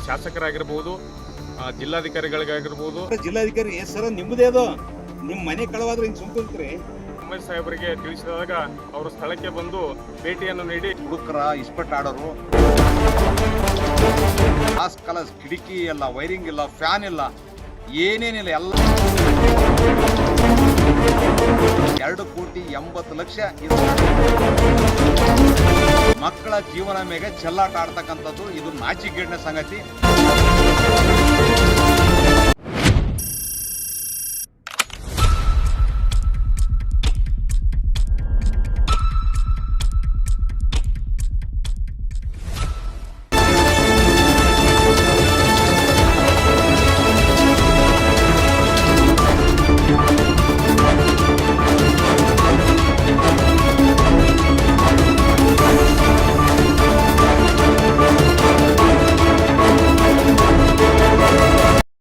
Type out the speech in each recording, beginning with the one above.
ಶಾಸಕರಾಗಿರ್ಬೋದು, ಜಿಲ್ಲಾಧಿಕಾರಿಗಳಿಗಾಗಿರ್ಬೋದು, ಜಿಲ್ಲಾಧಿಕಾರಿ ಸರ್ ನಿಮ್ಮದೇ ಅದು ನಿಮ್ಮ ಮನೆ ಕಳವಾದ್ರೆ ಹಿಂಗೆ ಸುಮ್ಕೊಂಡ್ರಿ ಉಮೇಶ್ ಸಾಹೇಬರಿಗೆ ತಿಳಿಸಿದಾಗ ಅವರು ಸ್ಥಳಕ್ಕೆ ಬಂದು ಭೇಟಿಯನ್ನು ನೀಡಿ ಹುಡುಕರ ಇಸ್ಪೆಟ್ಟಾಡೋರು ಗ್ಲಾಸ್ ಕಲರ್ಸ್ ಕಿಟಕಿ ಇಲ್ಲ, ವೈರಿಂಗ್ ಇಲ್ಲ, ಫ್ಯಾನ್ ಇಲ್ಲ, ಏನೇನಿಲ್ಲ, ಎಲ್ಲ 2,80,00,000 ಮಕ್ಕಳ ಜೀವನ ಮೇಲೆ ಚೆಲ್ಲಾಟ ಆಡ್ತಕ್ಕಂಥದ್ದು ಇದು ನಾಚಿಕೆಗೇಡಿನ ಸಂಗತಿ.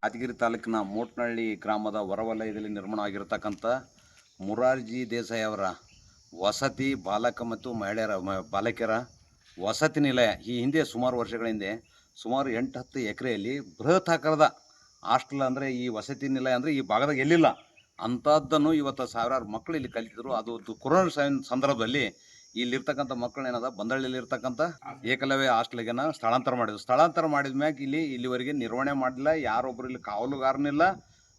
ಯಾದಗಿರಿ ತಾಲೂಕಿನ ಮೋಟ್ನಹಳ್ಳಿ ಗ್ರಾಮದ ಹೊರವಲಯದಲ್ಲಿ ನಿರ್ಮಾಣ ಆಗಿರತಕ್ಕಂಥ ಮುರಾರ್ಜಿ ದೇಸಾಯಿ ಅವರ ವಸತಿ ಬಾಲಕ ಮತ್ತು ಬಾಲಕಿಯರ ವಸತಿ ನಿಲಯ ಈ ಹಿಂದೆ ಸುಮಾರು ವರ್ಷಗಳ ಹಿಂದೆ ಸುಮಾರು 8-10 ಎಕರೆಯಲ್ಲಿ ಬೃಹತ್ ಆಕಾರದ ಹಾಸ್ಟೆಲ್ ಅಂದರೆ ಈ ವಸತಿ ನಿಲಯ ಅಂದರೆ ಈ ಭಾಗದಾಗ ಎಲ್ಲಿಲ್ಲ ಅಂಥದ್ದನ್ನು ಇವತ್ತು ಸಾವಿರಾರು ಮಕ್ಕಳು ಇಲ್ಲಿ ಕಲಿತಿದ್ರು. ಅದು ಕೊರೋನಾ ಸಂದರ್ಭದಲ್ಲಿ ಇಲ್ಲಿರ್ತಕ್ಕಂಥ ಮಕ್ಕಳೇನದ ಬಂದಳ್ಳಿಲಿರ್ತಕ್ಕಂಥ ಏಕಲವ್ಯ ಹಾಸ್ಟೆಲ್ಗೆ ಸ್ಥಳಾಂತರ ಮಾಡಿದ ಮ್ಯಾಗ ಇಲ್ಲಿವರೆಗೆ ನಿರ್ವಹಣೆ ಮಾಡಲಿಲ್ಲ, ಯಾರೊಬ್ಬರು ಇಲ್ಲಿ ಕಾವಲುಗಾರನಿಲ್ಲ.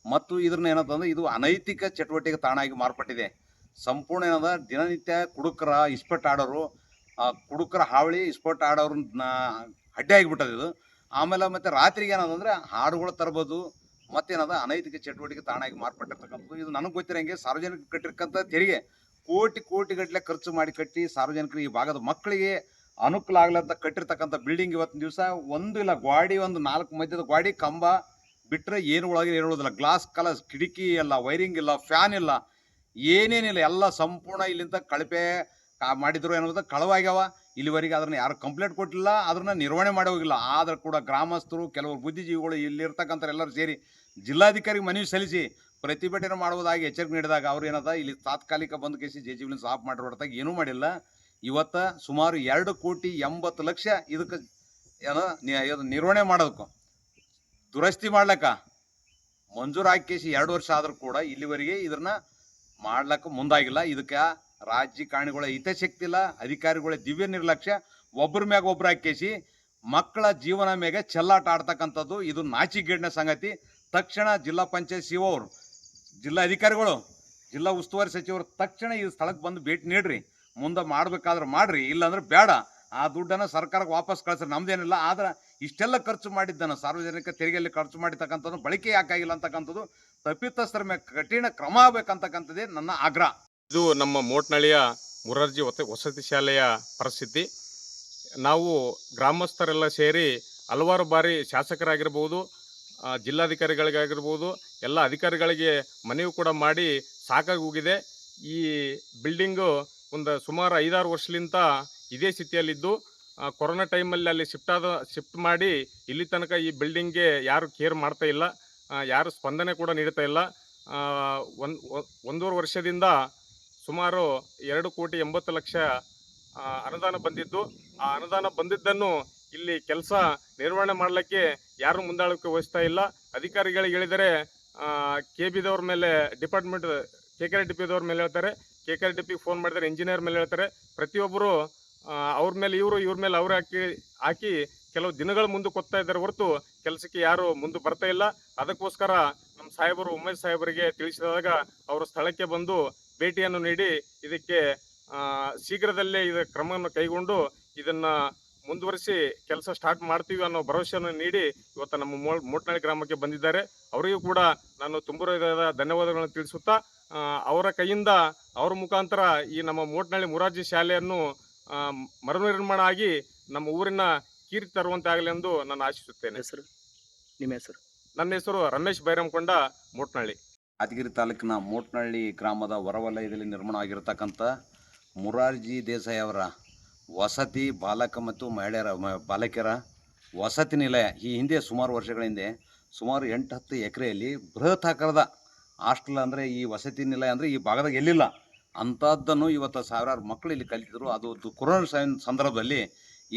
ಮತ್ತು ಇದ್ರನ್ನ ಏನಂತಂದ್ರೆ ಇದು ಅನೈತಿಕ ಚಟುವಟಿಕೆ ತಾಣ ಆಗಿ ಮಾರ್ಪಟ್ಟಿದೆ. ಸಂಪೂರ್ಣ ಏನದ ದಿನನಿತ್ಯ ಕುಡುಕರ ಇಸ್ಪೆಟ್ ಆಡೋರು, ಕುಡುಕರ ಹಾವಳಿ ಇಸ್ಪೆಟ್ ಆಡೋರನ್ನ ಅಡ್ಡಿ ಆಗಿಬಿಟ್ಟದ ಇದು. ಆಮೇಲೆ ಮತ್ತೆ ರಾತ್ರಿಗೆ ಏನದಂದ್ರೆ ಹಾಡುಗಳು ತರ್ಬೋದು, ಮತ್ತೇನದ ಅನೈತಿಕ ಚಟುವಟಿಕೆ ತಾಣ ಆಗಿ ಮಾರ್ಪಟ್ಟಿರ್ತಕ್ಕಂಥದ್ದು. ಇದು ನನಗೆ ಗೊತ್ತಿರಂಗೆ ಸಾರ್ವಜನಿಕ ಕಟ್ಟಿರ್ತಕ್ಕಂಥ ತೆರಿಗೆ ಕೋಟಿ ಖರ್ಚು ಮಾಡಿ ಕಟ್ಟಿ ಸಾರ್ವಜನಿಕರು ಈ ಭಾಗದ ಮಕ್ಕಳಿಗೆ ಅನುಕೂಲ ಆಗ್ಲಂತ ಕಟ್ಟಿರ್ತಕ್ಕಂಥ ಬಿಲ್ಡಿಂಗ್ ಇವತ್ತಿನ ದಿವಸ ಒಂದು ಇಲ್ಲ, ಗಾಡಿ ಒಂದು 4 ಮಧ್ಯದ ಗಾಡಿ ಕಂಬ ಬಿಟ್ಟರೆ ಏನು ಒಳಗೆ ಹೇಳೋದಿಲ್ಲ. ಗ್ಲಾಸ್ ಕಲರ್ಸ್ ಕಿಟಕಿ ಇಲ್ಲ, ವೈರಿಂಗ್ ಇಲ್ಲ, ಫ್ಯಾನ್ ಇಲ್ಲ, ಏನೇನಿಲ್ಲ, ಎಲ್ಲ ಸಂಪೂರ್ಣ ಇಲ್ಲಿಂದ ಕಳಪೆ ಮಾಡಿದ್ರು ಅನ್ನೋದು ಕಳವಾಗ್ಯಾವ. ಇಲ್ಲಿವರೆಗೆ ಅದನ್ನ ಯಾರು ಕಂಪ್ಲೇಂಟ್ ಕೊಟ್ಟಿಲ್ಲ, ಅದನ್ನ ನಿರ್ವಹಣೆ ಮಾಡಿ ಹೋಗಿಲ್ಲ. ಆದರೂ ಕೂಡ ಗ್ರಾಮಸ್ಥರು, ಕೆಲವರು ಬುದ್ಧಿಜೀವಿಗಳು, ಇಲ್ಲಿರ್ತಕ್ಕಂಥ ಎಲ್ಲರೂ ಸೇರಿ ಜಿಲ್ಲಾಧಿಕಾರಿಗೆ ಮನವಿ ಸಲ್ಲಿಸಿ ಪ್ರತಿಭಟನೆ ಮಾಡುವುದಾಗಿ ಎಚ್ಚರಿಕೆ ನೀಡಿದಾಗ ಅವ್ರು ಏನದ ಇಲ್ಲಿ ತಾತ್ಕಾಲಿಕ ಬಂದು ಕೇಸಿ ಜೆಜಿಬಿನ ಸಾಫ್ ಮಾಡಿ ಹೊರತಾಗಿ ಏನೂ ಮಾಡಿಲ್ಲ. ಇವತ್ತು ಸುಮಾರು 2,80,00,000 ಇದಕ್ಕೆ ಏನೋ ನಿರ್ವಹಣೆ ಮಾಡೋದಕ್ಕೂ ದುರಸ್ತಿ ಮಾಡ್ಲಕ್ಕ ಮಂಜೂರು ಹಾಕಿ ಕೇಸಿ 2 ವರ್ಷ ಆದರೂ ಕೂಡ ಇಲ್ಲಿವರೆಗೆ ಇದನ್ನ ಮಾಡ್ಲಕ್ಕ ಮುಂದಾಗಿಲ್ಲ. ಇದಕ್ಕೆ ರಾಜಕಾರಣಿಗಳ ಹಿತಾಸಕ್ತಿ ಇಲ್ಲ, ಅಧಿಕಾರಿಗಳ ದಿವ್ಯ ನಿರ್ಲಕ್ಷ್ಯ, ಒಬ್ಬರ ಮ್ಯಾಗ ಒಬ್ರು ಹಾಕೇಸಿ ಮಕ್ಕಳ ಜೀವನ ಮೇಲೆ ಚೆಲ್ಲಾಟ ಆಡ್ತಕ್ಕಂಥದ್ದು ಇದು ನಾಚಿಕೆಗೇಡಿನ ಸಂಗತಿ. ತಕ್ಷಣ ಜಿಲ್ಲಾ ಪಂಚಾಯತ್ ಸಿಒ ಅವರು, ಜಿಲ್ಲಾ ಅಧಿಕಾರಿಗಳು, ಜಿಲ್ಲಾ ಉಸ್ತುವಾರಿ ಸಚಿವರು ತಕ್ಷಣ ಈ ಸ್ಥಳಕ್ಕೆ ಬಂದು ಭೇಟಿ ನೀಡ್ರಿ. ಮುಂದೆ ಮಾಡ್ಬೇಕಾದ್ರೆ ಮಾಡ್ರಿ, ಇಲ್ಲಾಂದ್ರೆ ಬೇಡ. ಆ ದುಡ್ಡನ್ನು ಸರ್ಕಾರಕ್ಕೆ ವಾಪಸ್ ಕಳಿಸ್ರಿ, ನಮ್ದೇನಿಲ್ಲ. ಆದ್ರೆ ಇಷ್ಟೆಲ್ಲ ಖರ್ಚು ಮಾಡಿದ್ದಾನೆ ಸಾರ್ವಜನಿಕ ತೆರಿಗೆಯಲ್ಲಿ ಖರ್ಚು ಮಾಡಿರ್ತಕ್ಕಂಥದ್ದು ಬಳಕೆ ಯಾಕಾಗಿಲ್ಲ ಅಂತಕ್ಕಂಥದ್ದು ತಪ್ಪಿತಸ್ಥರ ಮೇಲೆ ಕಠಿಣ ಕ್ರಮ ಆಗಬೇಕಂತಕ್ಕಂಥದ್ದೇ ನನ್ನ ಆಗ್ರಹ. ಇದು ನಮ್ಮ ಮೋಟ್ನಹಳ್ಳಿಯ ಮುರಾರ್ಜಿ ವಸತಿ ಶಾಲೆಯ ಪರಿಸ್ಥಿತಿ. ನಾವು ಗ್ರಾಮಸ್ಥರೆಲ್ಲ ಸೇರಿ ಹಲವಾರು ಬಾರಿ ಶಾಸಕರಾಗಿರ್ಬೋದು, ಜಿಲ್ಲಾಧಿಕಾರಿಗಳಿಗಾಗಿರ್ಬೋದು, ಎಲ್ಲ ಅಧಿಕಾರಿಗಳಿಗೆ ಮನವಿ ಕೂಡ ಮಾಡಿ ಸಾಕಾಗಿ ಹೋಗಿದೆ. ಈ ಬಿಲ್ಡಿಂಗು ಒಂದು ಸುಮಾರು 5-6 ವರ್ಷಲಿಂದ ಇದೇ ಸ್ಥಿತಿಯಲ್ಲಿದ್ದು, ಕೊರೋನಾ ಟೈಮಲ್ಲಿ ಅಲ್ಲಿ ಶಿಫ್ಟ್ ಮಾಡಿ ಇಲ್ಲಿ ತನಕ ಈ ಬಿಲ್ಡಿಂಗ್ಗೆ ಯಾರು ಕೇರ್ ಮಾಡ್ತಾ ಇಲ್ಲ, ಯಾರು ಸ್ಪಂದನೆ ಕೂಡ ನೀಡ್ತಾ ಇಲ್ಲ. 1.5 ವರ್ಷದಿಂದ ಸುಮಾರು 2,80,00,000 ಅನುದಾನ ಬಂದಿದ್ದು, ಆ ಅನುದಾನ ಬಂದಿದ್ದನ್ನು ಇಲ್ಲಿ ಕೆಲಸ ನಿರ್ವಹಣೆ ಮಾಡಲಿಕ್ಕೆ ಯಾರು ಮುಂದಾಳತ್ವ ವಹಿಸ್ತಾ ಇಲ್ಲ. ಅಧಿಕಾರಿಗಳಿಗೆ ಹೇಳಿದರೆ KBದವ್ರ ಮೇಲೆ ಡಿಪಾರ್ಟ್ಮೆಂಟ್ KKRDPದವ್ರ ಮೇಲೆ ಹೇಳ್ತಾರೆ, KKRDPಗೆ ಫೋನ್ ಮಾಡಿದರೆ ಇಂಜಿನಿಯರ್ ಮೇಲೆ ಹೇಳ್ತಾರೆ. ಪ್ರತಿಯೊಬ್ಬರು ಅವ್ರ ಮೇಲೆ ಇವ್ರ ಮೇಲೆ ಅವ್ರು ಹಾಕಿ ಕೆಲವು ದಿನಗಳ ಮುಂದಕ್ಕೆ ಹೋಗ್ತಾ ಇದ್ದಾರೆ ಹೊರತು ಕೆಲಸಕ್ಕೆ ಯಾರು ಮುಂದೆ ಬರ್ತಾ ಇಲ್ಲ. ಅದಕ್ಕೋಸ್ಕರ ನಮ್ಮ ಸಾಹೇಬರು ಉಮೇಶ್ ಸಾಹೇಬರಿಗೆ ತಿಳಿಸಿದಾಗ ಅವರು ಸ್ಥಳಕ್ಕೆ ಬಂದು ಭೇಟಿಯನ್ನು ನೀಡಿ ಇದಕ್ಕೆ ಶೀಘ್ರದಲ್ಲೇ ಇದರ ಕ್ರಮವನ್ನು ಕೈಗೊಂಡು ಇದನ್ನು ಮುಂದುವರಿಸಿ ಕೆಲಸ ಸ್ಟಾರ್ಟ್ ಮಾಡ್ತೀವಿ ಅನ್ನೋ ಭರವಸೆಯನ್ನು ನೀಡಿ ಇವತ್ತು ನಮ್ಮ ಮೋಟ್ನಹಳ್ಳಿ ಗ್ರಾಮಕ್ಕೆ ಬಂದಿದ್ದಾರೆ. ಅವರಿಗೂ ಕೂಡ ನಾನು ತುಂಬ ಧನ್ಯವಾದಗಳನ್ನು ತಿಳಿಸುತ್ತಾ, ಅವರ ಕೈಯಿಂದ ಅವರ ಮುಖಾಂತರ ಈ ನಮ್ಮ ಮೋಟ್ನಹಳ್ಳಿ ಮುರಾರ್ಜಿ ಶಾಲೆಯನ್ನು ಮರುನಿರ್ಮಾಣ ಆಗಿ ನಮ್ಮ ಊರಿನ ಕೀರ್ತಿ ತರುವಂತೆ ಆಗಲಿ ಎಂದು ನಾನು ಆಶಿಸುತ್ತೇನೆ. ನಿಮ್ಮ ಹೆಸರು? ನನ್ನ ಹೆಸರು ರಮೇಶ್ ಬೈರಂಕೊಂಡ, ಮೋಟ್ನಹಳ್ಳಿ. ಯಾದಗಿರಿ ತಾಲೂಕಿನ ಮೋಟ್ನಹಳ್ಳಿ ಗ್ರಾಮದ ಹೊರವಲಯದಲ್ಲಿ ನಿರ್ಮಾಣ ಆಗಿರತಕ್ಕಂಥ ಮುರಾರ್ಜಿ ದೇಸಾಯಿ ಅವರ ವಸತಿ ಬಾಲಕ ಮತ್ತು ಬಾಲಕಿಯರ ವಸತಿ ನಿಲಯ ಈ ಹಿಂದೆ ಸುಮಾರು ವರ್ಷಗಳ ಹಿಂದೆ ಸುಮಾರು 8-10 ಎಕರೆಯಲ್ಲಿ ಬೃಹತ್ ಆಕಾರದ ಹಾಸ್ಟೆಲ್ ಅಂದರೆ ಈ ವಸತಿ ನಿಲಯ ಅಂದರೆ ಈ ಭಾಗದಾಗ ಎಲ್ಲಿಲ್ಲ ಅಂಥದ್ದನ್ನು ಇವತ್ತು ಸಾವಿರಾರು ಮಕ್ಕಳು ಇಲ್ಲಿ ಕಲಿತಿದ್ರು. ಅದು ಕೊರೋನಾ ಸಂದರ್ಭದಲ್ಲಿ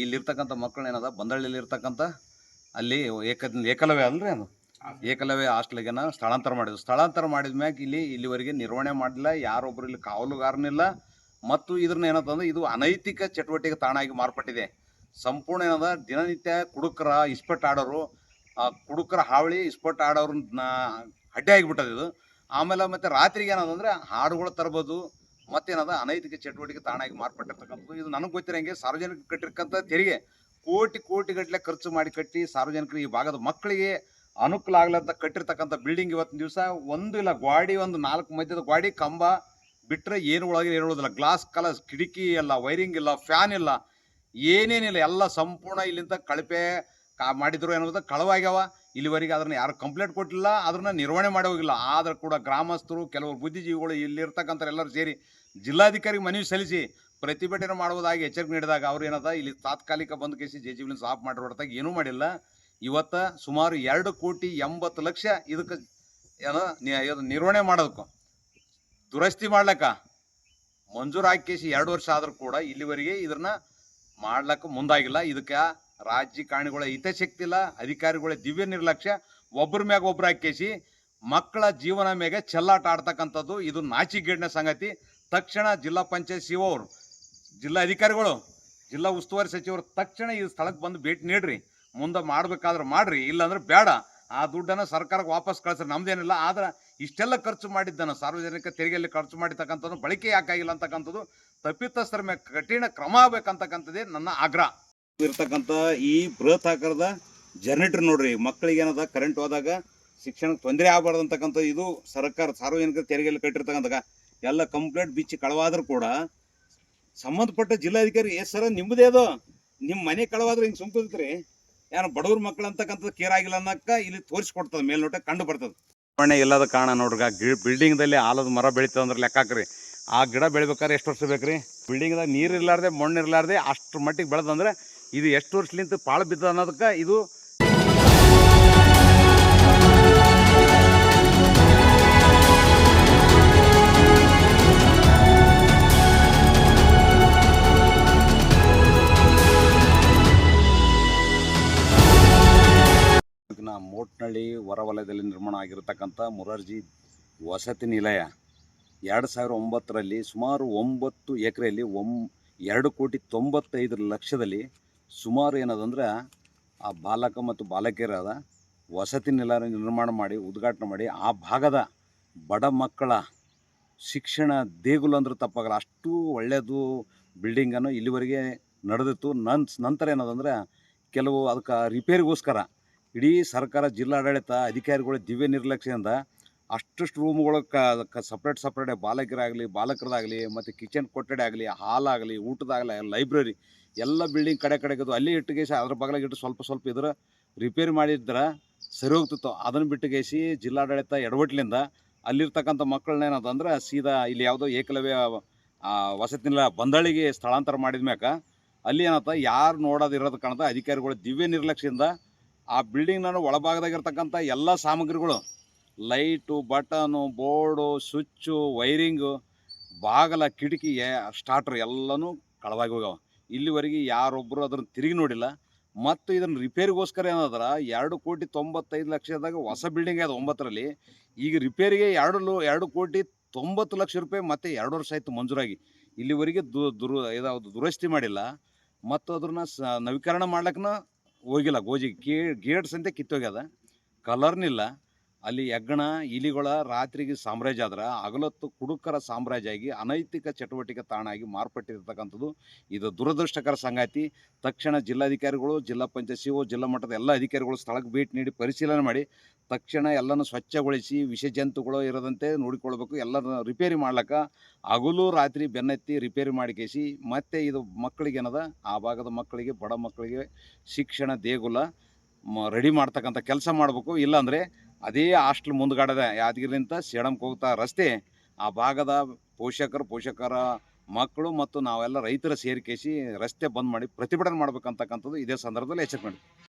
ಇಲ್ಲಿರ್ತಕ್ಕಂಥ ಮಕ್ಕಳೇನದ ಬಂದಳ್ಳಿಲಿರ್ತಕ್ಕಂಥ ಅಲ್ಲಿ ಏಕಲವ್ಯ ಅಲ್ರಿ ಅದು ಏಕಲವ್ಯ ಹಾಸ್ಟೆಲ್ಗೆ ಸ್ಥಳಾಂತರ ಮಾಡಿದ್ವಿ. ಸ್ಥಳಾಂತರ ಮಾಡಿದ ಮ್ಯಾಗ ಇಲ್ಲಿವರೆಗೆ ನಿರ್ವಹಣೆ ಮಾಡಿಲ್ಲ, ಯಾರೊಬ್ಬರು ಇಲ್ಲಿ ಕಾವಲುಗಾರನಿಲ್ಲ. ಮತ್ತು ಇದ್ರನ್ನ ಏನಂತಂದ್ರೆ ಇದು ಅನೈತಿಕ ಚಟುವಟಿಕೆ ತಾಣ ಆಗಿ ಮಾರ್ಪಟ್ಟಿದೆ. ಸಂಪೂರ್ಣ ಏನದ ದಿನನಿತ್ಯ ಕುಡುಕರ ಇಸ್ಪಟ್ ಆಡೋರು, ಕುಡುಕರ ಹಾವಳಿ ಇಸ್ಪಟ್ ಆಡೋರನ್ನ ಅಡ್ಡೆ ಆಗಿಬಿಟ್ಟದ ಇದು. ಆಮೇಲೆ ಮತ್ತೆ ರಾತ್ರಿಗೆ ಏನದಂದ್ರೆ ಹಾಡುಗಳು ತರ್ಬೋದು, ಮತ್ತೇನದ ಅನೈತಿಕ ಚಟುವಟಿಕೆ ತಾಣ ಆಗಿ ಮಾರ್ಪಟ್ಟಿರ್ತಕ್ಕಂಥದ್ದು. ಇದು ನನಗೆ ಗೊತ್ತಿರಂಗೆ ಸಾರ್ವಜನಿಕರು ಕಟ್ಟಿರ್ತಕ್ಕಂಥ ತೆರಿಗೆ ಕೋಟಿ ಗಟ್ಟಲೆ ಖರ್ಚು ಮಾಡಿ ಕಟ್ಟಿ ಸಾರ್ವಜನಿಕರು ಈ ಭಾಗದ ಮಕ್ಕಳಿಗೆ ಅನುಕೂಲ ಆಗ್ಲಂತ ಕಟ್ಟಿರ್ತಕ್ಕಂಥ ಬಿಲ್ಡಿಂಗ್ ಇವತ್ತಿನ ದಿವಸ ಒಂದು ಇಲ್ಲ, ಗಾಡಿ ಒಂದು 4 ಮಧ್ಯದ ಗಾಡಿ ಕಂಬ ಬಿಟ್ಟರೆ ಏನು ಒಳಗೆ ಇರೋದಿಲ್ಲ. ಗ್ಲಾಸ್ ಕಲರ್ ಕಿಟಕಿ ಇಲ್ಲ, ವೈರಿಂಗ್ ಇಲ್ಲ, ಫ್ಯಾನ್ ಇಲ್ಲ, ಏನೇನಿಲ್ಲ. ಎಲ್ಲ ಸಂಪೂರ್ಣ ಇಲ್ಲಿಂದ ಕಳಪೆ ಮಾಡಿದ್ರು ಅನ್ನೋದು ಕಳವಾಗ್ಯಾವ. ಇಲ್ಲಿವರೆಗೆ ಅದನ್ನು ಯಾರು ಕಂಪ್ಲೇಂಟ್ ಕೊಟ್ಟಿಲ್ಲ, ಅದನ್ನು ನಿರ್ವಹಣೆ ಮಾಡಿ ಹೋಗಿಲ್ಲ. ಆದರೂ ಕೂಡ ಗ್ರಾಮಸ್ಥರು, ಕೆಲವರು ಬುದ್ಧಿಜೀವಿಗಳು, ಇಲ್ಲಿರ್ತಕ್ಕಂಥವ್ರೆಲ್ಲರೂ ಸೇರಿ ಜಿಲ್ಲಾಧಿಕಾರಿಗೆ ಮನವಿ ಸಲ್ಲಿಸಿ ಪ್ರತಿಭಟನೆ ಮಾಡುವುದಾಗಿ ಎಚ್ಚರಿಕೆ ನೀಡಿದಾಗ ಅವ್ರು ಏನದ ಇಲ್ಲಿ ತಾತ್ಕಾಲಿಕ ಬಂದ್ ಕೇಸಿ ಜೆಸಿಬಿನ ಆಫ್ ಮಾಡಿರೋ ಹೊರತಾಗಿ ಏನೂ ಮಾಡಿಲ್ಲ. ಇವತ್ತು ಸುಮಾರು 2,80,00,000 ಇದಕ್ಕೆ ಏನೋ ನಿರ್ವಹಣೆ ಮಾಡೋದಕ್ಕೂ ದುರಸ್ತಿ ಮಾಡ್ಲಕ್ಕ ಮಂಜೂರು ಹಾಕಿ 2 ವರ್ಷ ಆದರೂ ಕೂಡ ಇಲ್ಲಿವರೆಗೆ ಇದನ್ನ ಮಾಡ್ಲಕ್ಕ ಮುಂದಾಗಿಲ್ಲ. ಇದಕ್ಕೆ ರಾಜಕಾರಣಿಗಳ ಹಿತಾಸಕ್ತಿ ಇಲ್ಲ, ಅಧಿಕಾರಿಗಳ ದಿವ್ಯ ನಿರ್ಲಕ್ಷ್ಯ, ಒಬ್ಬರ ಮ್ಯಾಗ ಒಬ್ರು ಹಾಕೇಸಿ ಮಕ್ಕಳ ಜೀವನ ಮ್ಯಾಗೆ ಚೆಲ್ಲಾಟ ಆಡ್ತಕ್ಕಂಥದ್ದು. ಇದು ನಾಚಿಗೇಡಿನ ಸಂಗತಿ. ತಕ್ಷಣ ಜಿಲ್ಲಾ ಪಂಚಾಯತ್ ಸಿಒ ಅವರು, ಜಿಲ್ಲಾ ಅಧಿಕಾರಿಗಳು, ಜಿಲ್ಲಾ ಉಸ್ತುವಾರಿ ಸಚಿವರು ತಕ್ಷಣ ಈ ಸ್ಥಳಕ್ಕೆ ಬಂದು ಭೇಟಿ ನೀಡ್ರಿ. ಮುಂದೆ ಮಾಡ್ಬೇಕಾದ್ರೆ ಮಾಡ್ರಿ, ಇಲ್ಲಾಂದ್ರೆ ಬೇಡ. ಆ ದುಡ್ಡನ್ನು ಸರ್ಕಾರಕ್ಕೆ ವಾಪಸ್ ಕಳಿಸ್ರಿ, ನಮ್ದೇನಿಲ್ಲ. ಆದ್ರೆ ಇಷ್ಟೆಲ್ಲ ಖರ್ಚು ಮಾಡಿದ್ದನ್ನು ಸಾರ್ವಜನಿಕ ತೆರಿಗೆಯಲ್ಲಿ ಖರ್ಚು ಮಾಡಿರ್ತಕ್ಕಂಥದ್ದು ಬಳಕೆ ಯಾಕಾಗಿಲ್ಲ ಅಂತಕ್ಕಂಥದ್ದು ತಪ್ಪಿತಸ್ಥರ ಮೇಲೆ ಕಠಿಣ ಕ್ರಮ ಆಗ್ಬೇಕಂತಕ್ಕಂಥದ್ದೇ ನನ್ನ ಆಗ್ರಹ. ಇರ್ತಕ್ಕಂಥ ಈ ಬೃಹತ್ ಆಕಾರದ ಜನರೇಟರ್ ನೋಡ್ರಿ, ಮಕ್ಕಳಿಗೆ ಏನದ ಕರೆಂಟ್ ಹೋದಾಗ ಶಿಕ್ಷಣಕ್ಕೆ ತೊಂದರೆ ಆಗಬಾರ್ದು ಅಂತಕ್ಕಂಥ ಇದು ಸರ್ಕಾರ ಸಾರ್ವಜನಿಕ ತೆರಿಗೆಯಲ್ಲಿ ಕಟ್ಟಿರ್ತಕ್ಕಂಥ ಎಲ್ಲ ಕಂಪ್ಲೇಂಟ್ ಬಿಚ್ಚಿ ಕಳವಾದ್ರೂ ಕೂಡ ಸಂಬಂಧಪಟ್ಟ ಜಿಲ್ಲಾಧಿಕಾರಿ ಸರ ನಿಮ್ಮದೇ ಅದು, ನಿಮ್ಮ ಮನೆ ಕಳವಾದ್ರೆ ಹಿಂಗೆ ಸುಮ್ಕೋದ್ರಿ, ಯಾರು ಬಡವ್ರ ಮಕ್ಕಳು ಅಂತಕ್ಕಂಥದ್ದು ಕೇರ್ ಆಗಿಲ್ಲ ಅನ್ನಕ್ಕ ಇಲ್ಲಿ ತೋರಿಸ್ಕೊಡ್ತದೆ, ಮೇಲ್ನೋಟ ಕಂಡು ಬರ್ತದೆ. ಮಣ್ಣೆ ಇಲ್ಲದ ಕಾರಣ ನೋಡ್ರಿ, ಬಿಲ್ಡಿಂಗ್ದಲ್ಲಿ ಆಲದ ಮರ ಬೆಳೀತದೆ ಅಂದ್ರೆ ಲೆಕ್ಕ ಹಾಕ್ರಿ. ಆ ಗಿಡ ಬೆಳಿಬೇಕಾದ್ರೆ ಎಷ್ಟು ವರ್ಷ ಬೇಕ್ರಿ? ಬಿಲ್ಡಿಂಗ್ದಾಗ ನೀರು ಇರಲಾರ್ದೆ, ಮಣ್ಣು ಇರಲಾರ್ದೆ ಅಷ್ಟ್ರ ಮಟ್ಟಿಗೆ ಬೆಳೆದಂದ್ರೆ ಇದು ಎಷ್ಟು ವರ್ಷಲಿಂತ ಪಾಳು ಬಿದ್ದ ಅನ್ನೋದಕ್ಕೆ ಇದು ಮೋಟ್ನಳ್ಳಿ ಹೊರವಲಯದಲ್ಲಿ ನಿರ್ಮಾಣ ಆಗಿರತಕ್ಕಂಥ ಮುರಾರ್ಜಿ ವಸತಿ ನಿಲಯ 2009ರಲ್ಲಿ ಸುಮಾರು 9 ಎಕರೆಯಲ್ಲಿ 2,95,00,000 ಸುಮಾರು ಏನದಂದ್ರೆ ಆ ಬಾಲಕ ಮತ್ತು ಬಾಲಕಿಯರಾದ ವಸತಿ ನಿಲಯ ನಿರ್ಮಾಣ ಮಾಡಿ ಉದ್ಘಾಟನೆ ಮಾಡಿ ಆ ಭಾಗದ ಬಡ ಮಕ್ಕಳ ಶಿಕ್ಷಣ ದೇಗುಲ ಅಂದ್ರೆ ತಪ್ಪಾಗಲ್ಲ, ಅಷ್ಟು ಒಳ್ಳೆಯದು ಬಿಲ್ಡಿಂಗನ್ನು ಇಲ್ಲಿವರೆಗೆ ನಡೆದಿತ್ತು. ನಂತರ ಏನದಂದ್ರೆ ಕೆಲವು ಅದಕ್ಕೆ ರಿಪೇರಿಗೋಸ್ಕರ ಇಡೀ ಸರ್ಕಾರ, ಜಿಲ್ಲಾಡಳಿತ, ಅಧಿಕಾರಿಗಳ ದಿವ್ಯ ನಿರ್ಲಕ್ಷ್ಯದಿಂದ ಅಷ್ಟು ರೂಮ್ಗಳು ಸಪ್ರೇಟ್ ಬಾಲಕರಾಗಲಿ, ಬಾಲಕರದಾಗಲಿ, ಮತ್ತು ಕಿಚನ್ ಕೊಠಡಿ ಆಗಲಿ, ಹಾಲಾಗಲಿ, ಊಟದಾಗಲಿ, ಲೈಬ್ರರಿ ಎಲ್ಲ ಬಿಲ್ಡಿಂಗ್ ಕಡೆಗದು ಅಲ್ಲಿ ಇಟ್ಟುಗೇಸಿ ಅದ್ರ ಬಗಲಾಗಿಟ್ಟು ಸ್ವಲ್ಪ ಇದ್ರ ರಿಪೇರಿ ಮಾಡಿದ್ರೆ ಸರಿ ಹೋಗ್ತಿತ್ತು. ಅದನ್ನು ಬಿಟ್ಟುಗೇಸಿ ಜಿಲ್ಲಾಡಳಿತ ಎಡವಟ್ಲಿಂದ ಅಲ್ಲಿರ್ತಕ್ಕಂಥ ಮಕ್ಕಳನ್ನ ಏನದಂದ್ರೆ ಸೀದಾ ಇಲ್ಲಿ ಯಾವುದೋ ಏಕಲವ್ಯ ವಸತಿ ನಿಲಯ ಬಂದಳಿಗೆ ಸ್ಥಳಾಂತರ ಮಾಡಿದ ಮ್ಯಾಕ ಅಲ್ಲಿ ಏನತ್ತ ಯಾರು ನೋಡೋದಿರೋದು ಕಾಣದ ಅಧಿಕಾರಿಗಳು ದಿವ್ಯ ನಿರ್ಲಕ್ಷ್ಯದಿಂದ ಆ ಬಿಲ್ಡಿಂಗ್ನ ಒಳಭಾಗದಾಗಿರ್ತಕ್ಕಂಥ ಎಲ್ಲ ಸಾಮಗ್ರಿಗಳು, light, button, board, switch, wiring, ಬಾಗಲ, ಕಿಟಕಿ, ಸ್ಟಾರ್ಟ್ರ್ ಎಲ್ಲನೂ ಕಳವಾಗಿ ಹೋಗ್ಯಾವ. ಇಲ್ಲಿವರೆಗೆ ಯಾರೊಬ್ಬರು ಅದನ್ನು ತಿರುಗಿ ನೋಡಿಲ್ಲ. ಮತ್ತು ಇದನ್ನು ರಿಪೇರಿಗೋಸ್ಕರ ಏನಂದ್ರೆ 2,95,00,000ದಾಗ ಹೊಸ ಬಿಲ್ಡಿಂಗ್ ಅದು 9ರಲ್ಲಿ. ಈಗ ರಿಪೇರಿಗೆ 2,90,00,000 ರೂಪಾಯಿ ಮತ್ತೆ 2 ವರ್ಷ ಆಯಿತು ಮಂಜೂರಾಗಿ. ಇಲ್ಲಿವರೆಗೆ ದುರಸ್ತಿ ಮಾಡಿಲ್ಲ ಮತ್ತು ಅದನ್ನು ನವೀಕರಣ ಮಾಡ್ಲಿಕ್ಕೂ ಹೋಗಿಲ್ಲ. ಗೇಟ್ಸ್ ಅಂತ ಕಿತ್ತೋಗ್ಯದ, ಕಲರ್ನಿಲ್ಲ. ಅಲ್ಲಿ ಹೆಗ್ಗಣ ಇಲಿಗಳ ರಾತ್ರಿಗೆ ಸಾಮ್ರಾಜ್ಯ ಆದ್ರೆ ಹಗಲೊತ್ತು ಕುಡುಕರ ಸಾಮ್ರಾಜ್ಯ ಆಗಿ ಅನೈತಿಕ ಚಟುವಟಿಕೆ ತಾಣ ಆಗಿ ಮಾರ್ಪಟ್ಟಿರ್ತಕ್ಕಂಥದ್ದು ಇದು ದುರದೃಷ್ಟಕರ ಸಂಗತಿ. ತಕ್ಷಣ ಜಿಲ್ಲಾಧಿಕಾರಿಗಳು, ಜಿಲ್ಲಾ ಪಂಚಾಯತ್ ಸಿಒ, ಜಿಲ್ಲಾ ಮಟ್ಟದ ಎಲ್ಲ ಅಧಿಕಾರಿಗಳು ಸ್ಥಳಕ್ಕೆ ಭೇಟಿ ನೀಡಿ ಪರಿಶೀಲನೆ ಮಾಡಿ ತಕ್ಷಣ ಎಲ್ಲನೂ ಸ್ವಚ್ಛಗೊಳಿಸಿ ವಿಷ ಜಂತುಗಳು ಇರದಂತೆ ನೋಡಿಕೊಳ್ಬೇಕು. ಎಲ್ಲ ರಿಪೇರಿ ಮಾಡ್ಲಿಕ್ಕೆ ಹಗಲು ರಾತ್ರಿ ಬೆನ್ನತ್ತಿ ರಿಪೇರಿ ಮಾಡಿಕೇಸಿ ಮತ್ತೆ ಇದು ಮಕ್ಕಳಿಗೆ ಏನದ ಆ ಭಾಗದ ಮಕ್ಕಳಿಗೆ, ಬಡ ಮಕ್ಕಳಿಗೆ ಶಿಕ್ಷಣ ದೇಗುಲ ರೆಡಿ ಮಾಡ್ತಕ್ಕಂಥ ಕೆಲಸ ಮಾಡಬೇಕು. ಇಲ್ಲಾಂದರೆ ಅದೇ ಹಾಸ್ಟೆಲ್ ಮುಂದ್ಗಡೆ ಯಾದಗಿರಿಲಿಂದ ಸೇಡಂಗೆ ಹೋಗ್ತಾ ರಸ್ತೆ ಆ ಭಾಗದ ಪೋಷಕರ ಮಕ್ಕಳು ಮತ್ತು ನಾವೆಲ್ಲ ರೈತರ ಸೇರಿಕೇಸಿ ರಸ್ತೆ ಬಂದ್ ಮಾಡಿ ಪ್ರತಿಭಟನೆ ಮಾಡ್ಬೇಕಂತಕ್ಕಂಥದ್ದು ಇದೇ ಸಂದರ್ಭದಲ್ಲಿ ಎಚ್ಚರಿಕೆ ಮಾಡಿ.